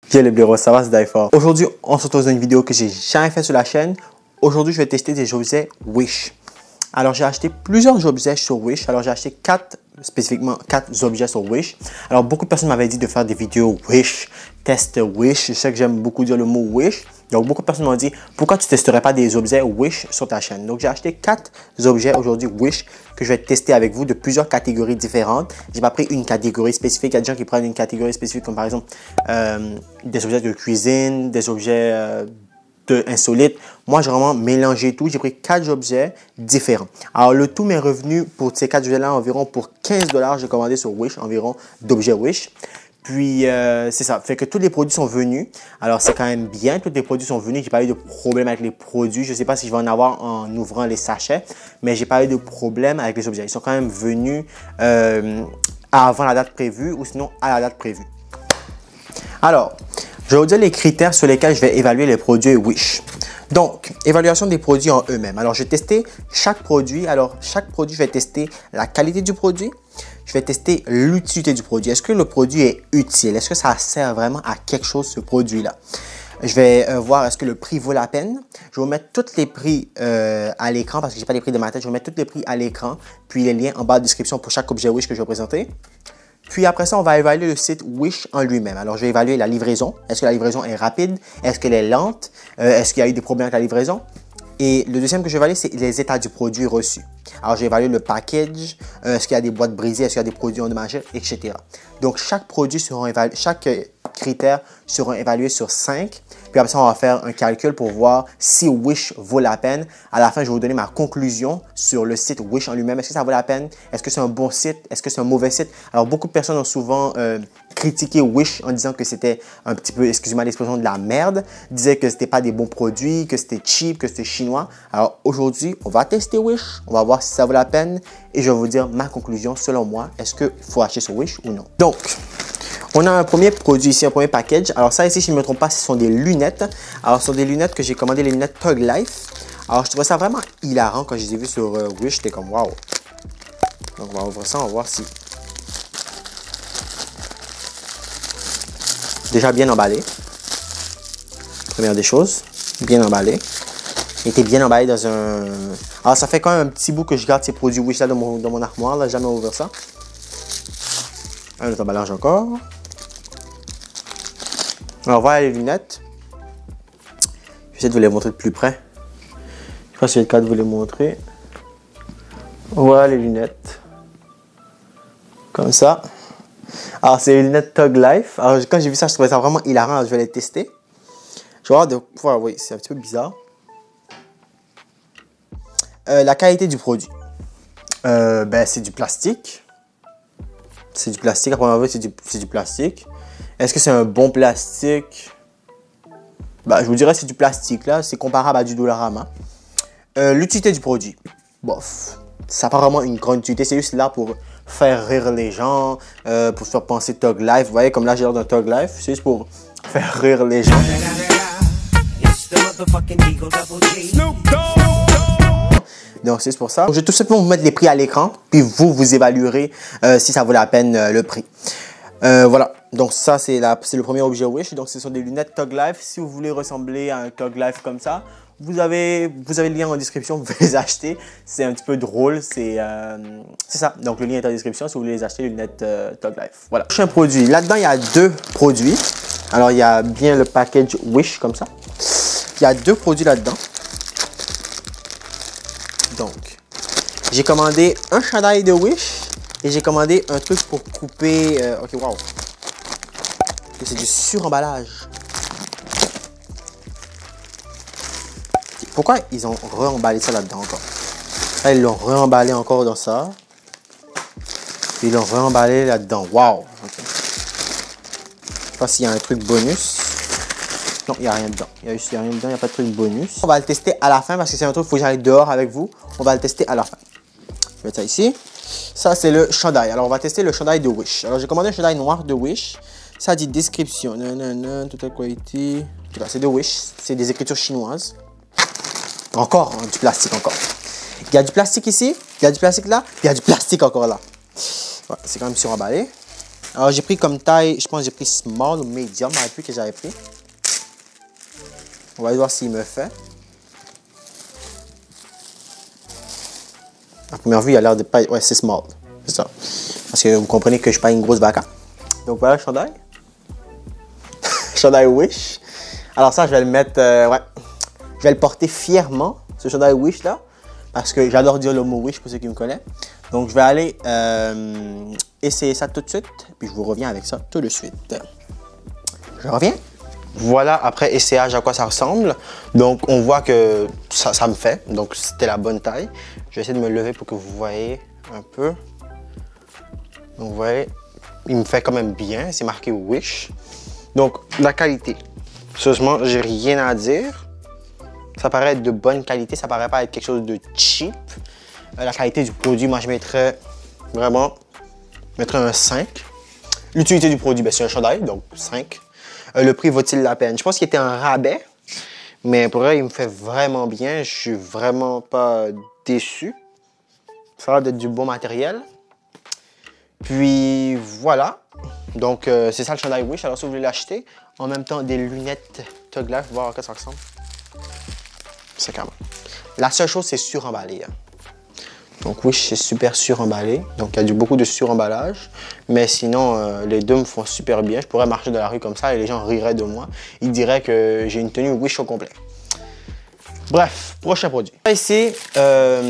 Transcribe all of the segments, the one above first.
Yo les blaireaux, ça va, c'est Daifor. Aujourd'hui, on se retrouve dans une vidéo que j'ai jamais fait sur la chaîne. Aujourd'hui, je vais tester des objets Wish. Alors, j'ai acheté plusieurs objets sur Wish. Alors, j'ai acheté spécifiquement 4 objets sur Wish. Alors, beaucoup de personnes m'avaient dit de faire des vidéos Wish, test Wish. Je sais que j'aime beaucoup dire le mot Wish. Donc, beaucoup de personnes m'ont dit, pourquoi tu ne testerais pas des objets Wish sur ta chaîne? Donc, j'ai acheté 4 objets aujourd'hui Wish que je vais tester avec vous de plusieurs catégories différentes. Je n'ai pas pris une catégorie spécifique. Il y a des gens qui prennent une catégorie spécifique comme par exemple des objets de cuisine, des objets insolites. Moi, j'ai vraiment mélangé tout. J'ai pris 4 objets différents. Alors, le tout m'est revenu pour ces 4 objets-là environ pour 15 $. J'ai commandé sur Wish, environ d'objets Wish. Puis, c'est ça. Fait que tous les produits sont venus. Alors, c'est quand même bien. Tous les produits sont venus. J'ai pas eu de problème avec les produits. Je ne sais pas si je vais en avoir en ouvrant les sachets, mais j'ai pas eu de problème avec les objets. Ils sont quand même venus avant la date prévue ou sinon à la date prévue. Alors, je vais vous dire les critères sur lesquels je vais évaluer les produits Wish. Donc, évaluation des produits en eux-mêmes. Alors, je vais tester chaque produit. Alors, chaque produit, je vais tester la qualité du produit. Je vais tester l'utilité du produit. Est-ce que le produit est utile? Est-ce que ça sert vraiment à quelque chose, ce produit-là? Je vais voir est-ce que le prix vaut la peine. Je vais vous mettre tous les prix à l'écran parce que je n'ai pas les prix de ma tête. Je vais mettre tous les prix à l'écran, puis les liens en bas de description pour chaque objet Wish que je vais présenter. Puis après ça, on va évaluer le site Wish en lui-même. Alors, je vais évaluer la livraison. Est-ce que la livraison est rapide? Est-ce qu'elle est lente? Est-ce qu'il y a eu des problèmes avec la livraison? Et le deuxième que je vais évaluer, c'est les états du produit reçu. Alors, je vais évaluer le package, est-ce qu'il y a des boîtes brisées, est-ce qu'il y a des produits endommagés, etc. Donc, chaque critère sera évalué sur 5. Puis après ça, on va faire un calcul pour voir si Wish vaut la peine. À la fin, je vais vous donner ma conclusion sur le site Wish en lui-même. Est-ce que ça vaut la peine? Est-ce que c'est un bon site? Est-ce que c'est un mauvais site? Alors, beaucoup de personnes ont souvent critiqué Wish en disant que c'était un petit peu, excusez-moi l'expression, de la merde. Disaient que c'était pas des bons produits, que c'était cheap, que c'était chinois. Alors, aujourd'hui, on va tester Wish. On va voir si ça vaut la peine. Et je vais vous dire ma conclusion selon moi. Est-ce qu'il faut acheter sur Wish ou non? Donc, on a un premier produit ici, un premier package. Alors ça ici, si je ne me trompe pas, ce sont des lunettes. Alors ce sont des lunettes que j'ai commandées, les lunettes Thug Life. Alors je trouvais ça vraiment hilarant quand je les ai vues sur Wish. J'étais comme wow. Donc on va ouvrir ça, on va voir si... Déjà bien emballé. Première des choses, bien emballé. Il était bien emballé dans un... Alors ça fait quand même un petit bout que je garde ces produits Wish là dans mon armoire. Là, j'ai jamais ouvert ça. Un autre emballage encore. Alors voilà les lunettes. Je vais essayer de vous les montrer de plus près. Je sais pas si j'ai le cas de vous les montrer. Voilà les lunettes. Comme ça. Alors c'est les lunettes Thug Life. Alors quand j'ai vu ça, je trouvais ça vraiment hilarant. Alors, je vais les tester. Je vais voir de pouvoir. Oui, c'est un petit peu bizarre. La qualité du produit. C'est du plastique. C'est du plastique. À première vue, c'est du plastique. Est-ce que c'est un bon plastique? Je vous dirais que c'est du plastique, là. C'est comparable à du Dollarama. L'utilité du produit. Bof. Ça n'a pas vraiment une grande utilité. C'est juste là pour faire rire les gens, pour faire penser Thug Life. Vous voyez, comme là, j'ai l'air d'un Thug Life. C'est juste pour faire rire les gens. Donc, c'est pour ça. Donc, je vais tout simplement vous mettre les prix à l'écran. Puis vous évaluerez si ça vaut la peine le prix. Voilà, donc ça c'est le premier objet Wish. Donc ce sont des lunettes Thug Life. Si vous voulez ressembler à un Thug Life comme ça, vous avez le lien en description, vous pouvez les acheter. C'est un petit peu drôle, c'est ça. Donc le lien est en description si vous voulez les acheter, les lunettes Thug Life. Voilà. Prochain produit, là-dedans il y a 2 produits. Alors il y a bien le package Wish comme ça. Il y a 2 produits là-dedans. Donc, j'ai commandé un chandail de Wish. Et j'ai commandé un truc pour couper... ok, wow. C'est du suremballage. Pourquoi ils ont re-emballé ça là-dedans encore? Là, ils l'ont re-emballé encore dans ça. Puis ils l'ont re-emballé là-dedans. Wow. Okay. Je sais pas s'il y a un truc bonus. Non, il n'y a rien dedans. Il n'y a rien dedans, il n'y a pas de truc bonus. On va le tester à la fin parce que c'est un truc, il faut que j'aille dehors avec vous. On va le tester à la fin. Je vais mettre ça ici. Ça, c'est le chandail. Alors, on va tester le chandail de Wish. Alors, j'ai commandé un chandail noir de Wish. Ça dit description. Total quality. C'est de Wish. C'est des écritures chinoises. Encore, hein, du plastique encore. Il y a du plastique ici. Il y a du plastique là. Il y a du plastique encore là. Ouais, c'est quand même suremballé. Alors, j'ai pris comme taille, je pense que j'ai pris small ou medium, je ne sais plus que j'avais pris. On va voir s'il me fait. À première vue, il a l'air de pas... Ouais, c'est small. C'est ça. Parce que vous comprenez que je ne suis pas une grosse vaca. Donc voilà le chandail. Chandail Wish. Alors ça, je vais le mettre... ouais. Je vais le porter fièrement, ce chandail Wish là. Parce que j'adore dire le mot Wish pour ceux qui me connaissent. Donc je vais aller essayer ça tout de suite. Puis je vous reviens avec ça tout de suite. Je reviens. Voilà, après essayage à quoi ça ressemble. Donc on voit que ça me fait. Donc c'était la bonne taille. Je vais essayer de me lever pour que vous voyez un peu. Donc vous voyez, il me fait quand même bien. C'est marqué Wish. Donc la qualité. Sérieusement, j'ai rien à dire. Ça paraît être de bonne qualité. Ça paraît pas être quelque chose de cheap. La qualité du produit, moi je mettrais vraiment un 5. L'utilité du produit, c'est un chandail, donc 5. Le prix vaut-il la peine? Je pense qu'il était un rabais, mais pour vrai, il me fait vraiment bien. Je suis vraiment pas déçu. Ça a l'air d'être du bon matériel. Puis voilà. Donc c'est ça le chandail Wish. Alors si vous voulez l'acheter, en même temps des lunettes Tug Life, voir à quoi ça ressemble. C'est quand même. La seule chose, c'est suremballé. Hein. Donc Wish, c'est super suremballé. Donc il y a beaucoup de suremballage. Mais sinon, les deux me font super bien. Je pourrais marcher dans la rue comme ça et les gens riraient de moi. Ils diraient que j'ai une tenue Wish au complet. Bref, prochain produit. Ici, à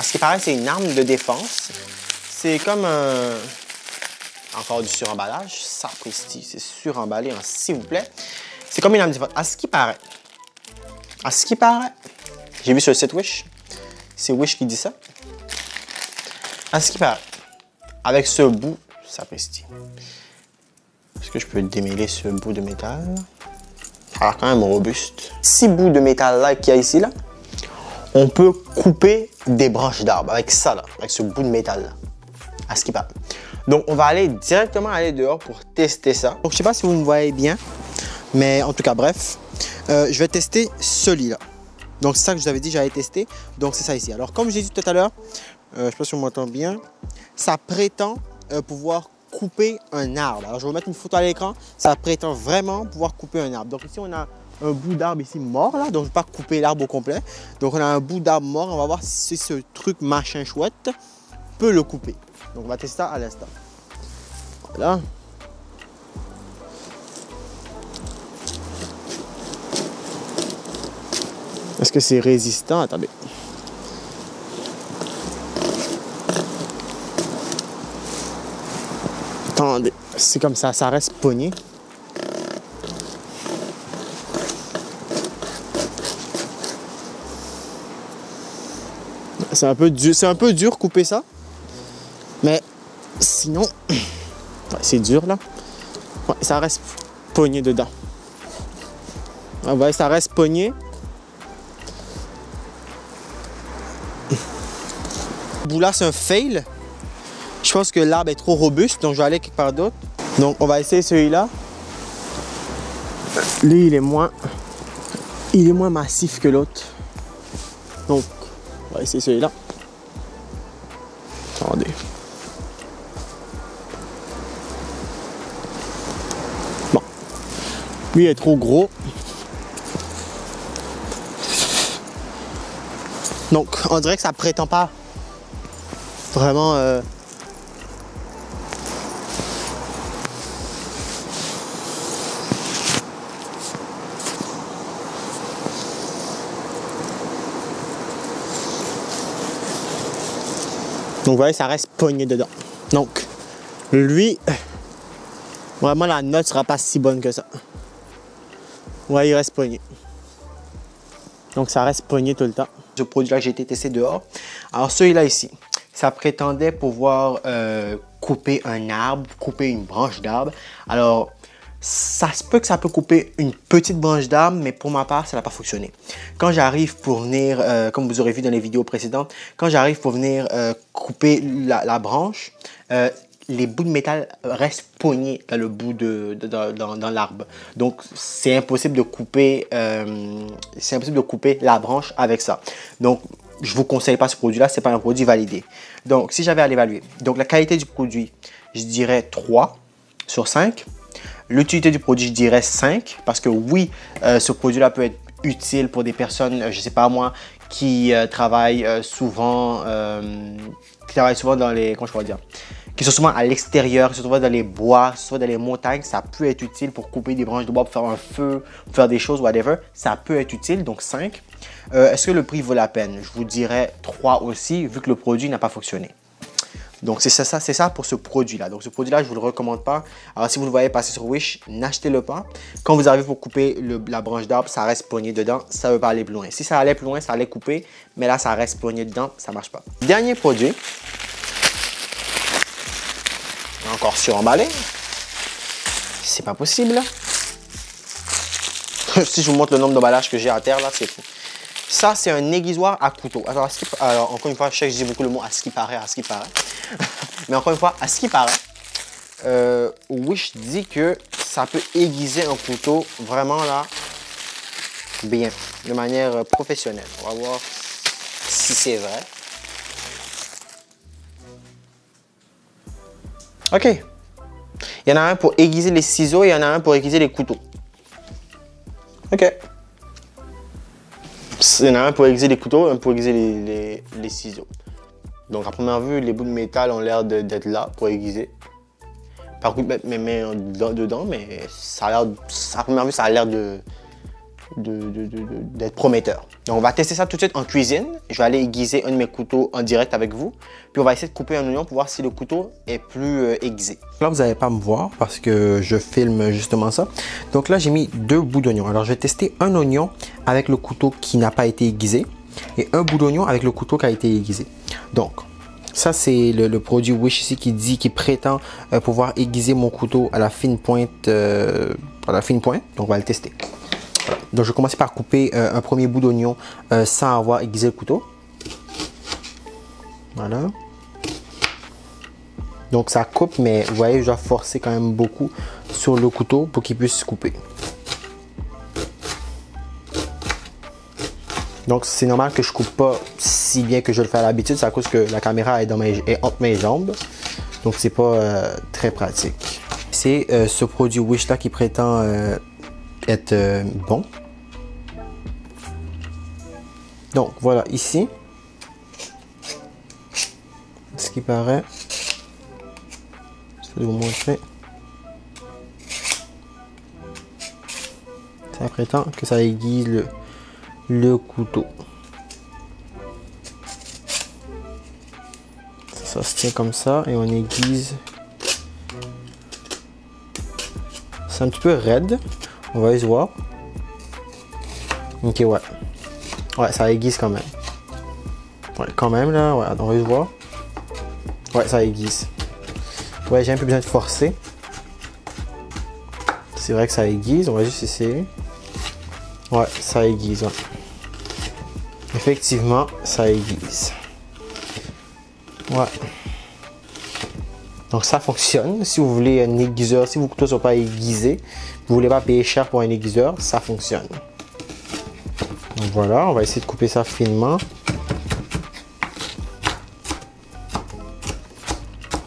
ce qui paraît, c'est une arme de défense. C'est comme un... Encore du suremballage. Sapristi, c'est suremballé, hein, s'il vous plaît. C'est comme une arme de défense. À ce qui paraît, j'ai vu sur le site Wish, c'est Wish qui dit ça. À ce qui paraît, avec ce bout, sapristi. Est-ce que je peux démêler ce bout de métal? Ça a l'air quand même robuste. 6 bouts de métal là qu'il y a ici, là, on peut couper des branches d'arbres avec ça, là, avec ce bout de métal là. À ce qui paraît. Donc, on va aller directement dehors pour tester ça. Donc, je sais pas si vous me voyez bien, mais en tout cas, bref, je vais tester celui-là. Donc, c'est ça que je vous avais dit, j'allais tester. Donc, c'est ça ici. Alors, comme j'ai dit tout à l'heure, je ne sais pas si on m'entend bien, ça prétend pouvoir couper un arbre. Alors, je vais vous mettre une photo à l'écran. Ça prétend vraiment pouvoir couper un arbre. Donc, ici, on a un bout d'arbre ici mort, là. Donc, je ne vais pas couper l'arbre au complet. Donc, on a un bout d'arbre mort. On va voir si ce truc machin chouette peut le couper. Donc, on va tester ça à l'instant. Voilà. Est-ce que c'est résistant? Attendez. Attendez. C'est comme ça, ça reste pogné. C'est un peu dur couper ça. Mais sinon, ouais, c'est dur là. Ouais, ça reste pogné dedans. Ouais, ça reste pogné. Ce bout là, c'est un fail. Je pense que l'arbre est trop robuste, donc je vais aller quelque part d'autre. Donc on va essayer celui-là. Lui, il est moins massif que l'autre. Donc, on va essayer celui-là. Attendez. Bon. Lui, il est trop gros. Donc, on dirait que ça prétend pas vraiment... Donc, vous voyez, ça reste pogné dedans. Donc, lui, vraiment, la note sera pas si bonne que ça. Vous voyez, il reste pogné. Donc, ça reste pogné tout le temps. Ce produit-là, j'ai été testé dehors. Alors, celui-là ici, ça prétendait pouvoir couper un arbre, couper une branche d'arbre. Alors, ça se peut que ça peut couper une petite branche d'arbre, mais pour ma part, ça n'a pas fonctionné. Quand j'arrive pour venir, comme vous aurez vu dans les vidéos précédentes, quand j'arrive pour venir couper la branche, les bouts de métal restent pognés dans le bout dans l'arbre. Donc, c'est impossible de couper la branche avec ça. Donc, je vous conseille pas ce produit-là, c'est pas un produit validé. Donc, si j'avais à l'évaluer, donc la qualité du produit, je dirais 3 sur 5. L'utilité du produit, je dirais 5 parce que oui, ce produit-là peut être utile pour des personnes, je ne sais pas moi, qui travaillent souvent dans les, comment je pourrais dire, qui sont souvent à l'extérieur, qui sont souvent dans les bois, souvent dans les montagnes. Ça peut être utile pour couper des branches de bois, pour faire un feu, pour faire des choses, whatever. Ça peut être utile, donc 5. Est-ce que le prix vaut la peine? Je vous dirais 3 aussi, vu que le produit n'a pas fonctionné. Donc, c'est ça pour ce produit-là. Donc, ce produit-là, je ne vous le recommande pas. Alors, si vous le voyez passer sur Wish, n'achetez-le pas. Quand vous arrivez pour couper la branche d'arbre, ça reste pogné dedans. Ça ne veut pas aller plus loin. Si ça allait plus loin, ça allait couper. Mais là, ça reste pogné dedans. Ça ne marche pas. Dernier produit. Encore suremballé. C'est pas possible. Si je vous montre le nombre d'emballages que j'ai à terre, là, c'est fou. Ça, c'est un aiguisoir à couteau. Alors, encore une fois, je sais que je dis beaucoup le mot à ce qui paraît. Mais encore une fois, à ce qui paraît, Wish dit que ça peut aiguiser un couteau vraiment là, bien, de manière professionnelle. On va voir si c'est vrai. OK. Il y en a un pour aiguiser les ciseaux et il y en a un pour aiguiser les couteaux. OK. Il y en a un pour aiguiser les couteaux et un pour aiguiser les ciseaux. Donc, à première vue, les bouts de métal ont l'air d'être là pour aiguiser. Par contre, mettre mes mains dedans, mais ça a l'air, à première vue, ça a l'air d'être prometteur. Donc, on va tester ça tout de suite en cuisine. Je vais aller aiguiser un de mes couteaux en direct avec vous. Puis, on va essayer de couper un oignon pour voir si le couteau est plus aiguisé. Là, vous n'allez pas me voir parce que je filme justement ça. Donc là, j'ai mis 2 bouts d'oignon. Alors, je vais tester un oignon avec le couteau qui n'a pas été aiguisé et un bout d'oignon avec le couteau qui a été aiguisé. Donc, ça, c'est le produit Wish ici qui prétend pouvoir aiguiser mon couteau à la fine pointe. Donc, on va le tester. Voilà. Donc, je vais commencer par couper un premier bout d'oignon sans avoir aiguisé le couteau. Voilà. Donc, ça coupe, mais vous voyez, je dois forcer quand même beaucoup sur le couteau pour qu'il puisse couper. Donc, c'est normal que je coupe pas si bien que je le fais à l'habitude. C'est à cause que la caméra est entre mes jambes. Donc, c'est pas très pratique. C'est ce produit Wish là qui prétend être bon. Donc, voilà, ici. Ce qui paraît. Je vais vous montrer. Ça prétend que ça aiguise le couteau. Ça se tient comme ça et on aiguise. C'est un petit peu raide. On va essayer de voir. Ok, ouais. Ouais, ça aiguise quand même. Ouais, quand même là. Ouais, on va essayer de voir. Ouais, ça aiguise. Ouais, j'ai un peu besoin de forcer. C'est vrai que ça aiguise. On va juste essayer. Ouais, ça aiguise. Ouais. Effectivement, ça aiguise. Ouais. Donc ça fonctionne. Si vous voulez un aiguiseur, si vos couteaux ne sont pas aiguisés, vous ne voulez pas payer cher pour un aiguiseur, ça fonctionne. Donc voilà, on va essayer de couper ça finement.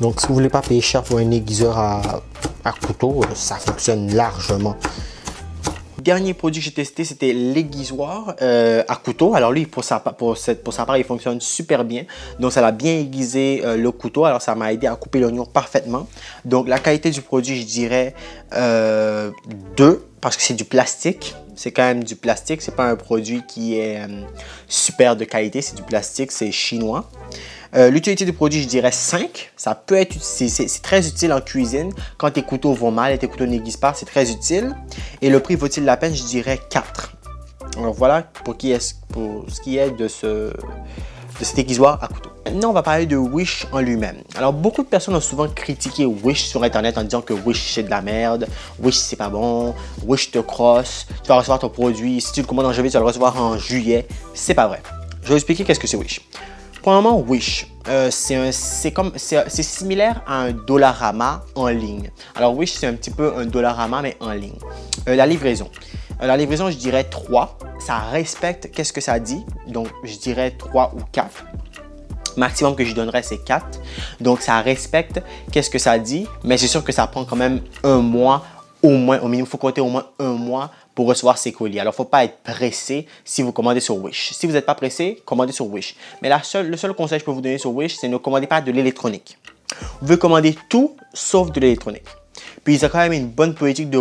Donc si vous ne voulez pas payer cher pour un aiguiseur à couteau, ça fonctionne largement. Dernier produit que j'ai testé, c'était l'aiguisoir à couteau. Alors lui, pour sa part, il fonctionne super bien. Donc ça l'a bien aiguisé le couteau. Alors ça m'a aidé à couper l'oignon parfaitement. Donc la qualité du produit, je dirais 2 parce que c'est du plastique. C'est quand même du plastique. C'est pas un produit qui est super de qualité. C'est du plastique, c'est chinois. L'utilité du produit, je dirais 5. Ça peut être, c'est très utile en cuisine. Quand tes couteaux vont mal et tes couteaux n'aiguisent pas, c'est très utile. Et le prix vaut-il la peine? Je dirais 4. Alors voilà pour ce qui est de cet aiguisoir à couteau. Maintenant, on va parler de Wish en lui-même. Alors, beaucoup de personnes ont souvent critiqué Wish sur Internet en disant que Wish, c'est de la merde. Wish, c'est pas bon. Wish te crosse. Tu vas recevoir ton produit. Si tu le commandes en janvier, tu vas le recevoir en juillet. C'est pas vrai. Je vais vous expliquer qu'est-ce que c'est Wish. Premièrement, Wish, c'est similaire à un Dollarama en ligne. Alors Wish, c'est un petit peu un Dollarama, mais en ligne. La livraison, je dirais 3. Ça respecte qu'est-ce que ça dit. Donc, je dirais 3 ou 4. Maximum que je donnerais, c'est 4. Donc, ça respecte qu'est-ce que ça dit, mais c'est sûr que ça prend quand même un mois au moins. Au minimum, il faut compter au moins un mois pour recevoir ces colis. Alors, il ne faut pas être pressé si vous commandez sur Wish. Si vous n'êtes pas pressé, commandez sur Wish. Mais le seul conseil que je peux vous donner sur Wish, c'est ne commandez pas de l'électronique. Vous pouvez commander tout sauf de l'électronique. Puis, ils ont quand même une bonne politique de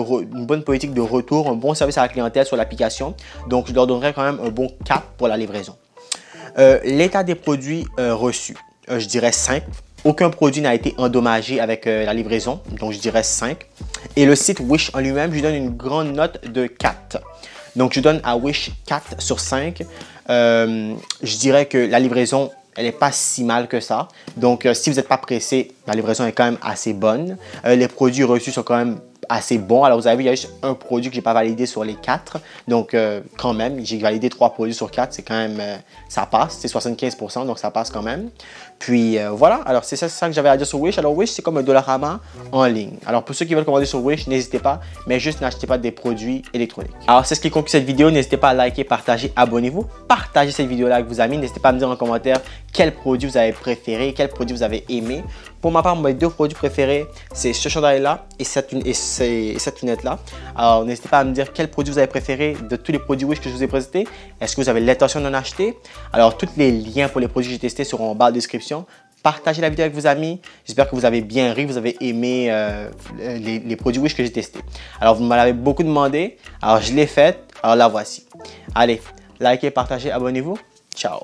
retour, un bon service à la clientèle sur l'application. Donc, je leur donnerai quand même un bon 4 pour la livraison. L'état des produits reçus, je dirais 5. Aucun produit n'a été endommagé avec la livraison, donc je dirais 5. Et le site Wish en lui-même, je lui donne une grande note de 4. Donc, je donne à Wish 4 sur 5. Je dirais que la livraison, elle n'est pas si mal que ça. Donc, si vous n'êtes pas pressé, la livraison est quand même assez bonne. Les produits reçus sont quand même assez bons. Alors, vous avez vu, il y a juste un produit que je n'ai pas validé sur les 4. Donc, quand même, j'ai validé 3 produits sur 4. C'est quand même, ça passe. C'est 75%, donc ça passe quand même. Puis, voilà. Alors, c'est ça que j'avais à dire sur Wish. Alors, Wish, c'est comme un Dollarama en ligne. Alors, pour ceux qui veulent commander sur Wish, n'hésitez pas. Mais juste n'achetez pas des produits électroniques. Alors, c'est ce qui conclut cette vidéo. N'hésitez pas à liker, partager, abonnez-vous. Partagez cette vidéo-là avec vos amis. N'hésitez pas à me dire en commentaire quel produit vous avez préféré, quel produit vous avez aimé. Pour ma part, mes 2 produits préférés, c'est ce chandail-là et cette lunette-là. Alors, n'hésitez pas à me dire quel produit vous avez préféré de tous les produits Wish que je vous ai présentés. Est-ce que vous avez l'intention d'en acheter? Alors, tous les liens pour les produits que j'ai testés seront en barre de description. Partagez la vidéo avec vos amis. J'espère que vous avez bien ri, vous avez aimé les produits Wish que j'ai testés. Alors, vous m'en avez beaucoup demandé. Alors, je l'ai fait. Alors, la voici. Allez, likez, partagez, abonnez-vous. Ciao.